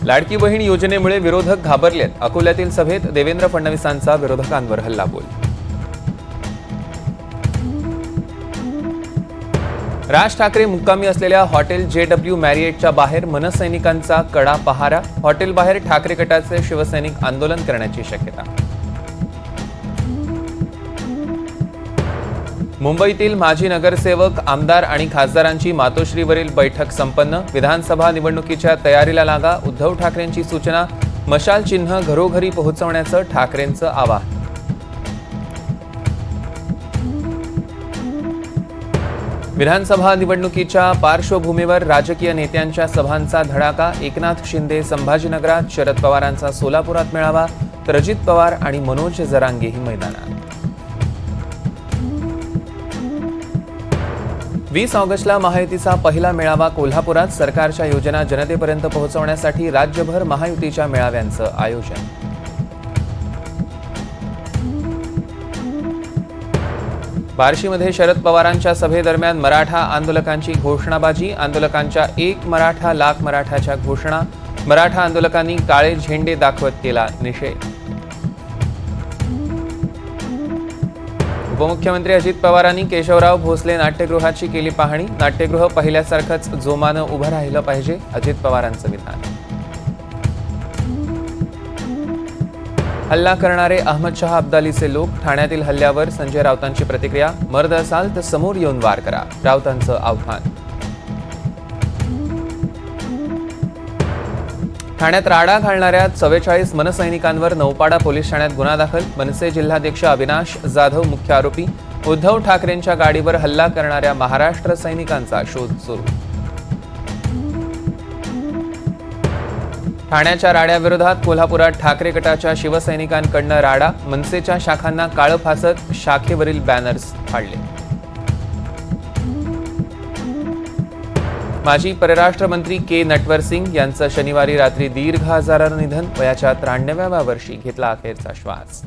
लाडकी बहीण योजनेमुळे विरोधक घाबरलेत. अकोल्यातील सभेत देवेंद्र फडणवीसांचा विरोधकांवर हल्लाबोल. राज ठाकरे मुक्कामी असलेल्या हॉटेल JW मॅरिएटच्या बाहेर मनसैनिकांचा कडा पहारा. हॉटेल बाहेर ठाकरे गटाचे शिवसैनिक आंदोलन करण्याची शक्यता. मुंबईतील माजी नगरसेवक, आमदार आणि खासदारांची मातोश्रीवरील बैठक संपन्न. विधानसभा निवडणुकीच्या तयारीला लागा. उद्धव ठाकरेंची सूचना. मशाल चिन्ह घरोघरी पोहोचवण्याचं ठाकरेंचं आवाहन. विधानसभा निवडणुकीच्या पार्श्वभूमीवर राजकीय नेत्यांच्या सभांचा धडाका. एकनाथ शिंदे संभाजीनगरात, शरद पवारांचा सोलापुरात मेळावा, तर अजित पवार आणि मनोज जरांगेही मैदानात. 20 ऑगस्टला महायुतीचा पहिला मेळावा कोल्हापुरात. सरकारच्या योजना जनतेपर्यंत पोहोचवण्यासाठी राज्यभर महायुतीच्या मेळाव्यांचं आयोजन. बार्शीमध्ये शरद पवारांच्या सभेदरम्यान मराठा आंदोलकांची घोषणाबाजी. आंदोलकांच्या 1 मराठा लाख मराठाच्या घोषणा. मराठा आंदोलकांनी काळे झेंडे दाखवत केला निषेध. उपमुख्यमंत्री अजित पवारांनी केशवराव भोसले नाट्यगृहाची केली पाहणी. नाट्यगृह पहिल्यासारखंच जोमानं उभं राहिलं पाहिजे, अजित पवारांचं विधान. हल्ला करणारे अहमदशहा अब्दालीचे लोक. ठाण्यातील हल्ल्यावर संजय राऊतांची प्रतिक्रिया. मर्द असाल तर समोर येऊन वार करा, राऊतांचं आव्हान. ठाण्यात राडा घालणाऱ्या 44 मनसैनिकांवर नौपाडा पोलीस ठाण्यात गुन्हा दाखल. मनसे जिल्हाध्यक्ष अविनाश जाधव मुख्य आरोपी. उद्धव ठाकरेंच्या गाडीवर हल्ला करणाऱ्या महाराष्ट्र सैनिकांचा शोध सुरू. ठाण्याच्या राड्याविरोधात कोल्हापुरात ठाकरे गटाच्या शिवसैनिकांकडनं राडा. मनसेच्या शाखांना काळं फासत शाखेवरील बॅनर्स फाडले. माजी परराष्ट्र मंत्री के नटवर सिंग यांचं शनिवारी रात्री दीर्घ आजारानं निधन. वयाच्या 93व्या वर्षी घेतला अखेरचा श्वास.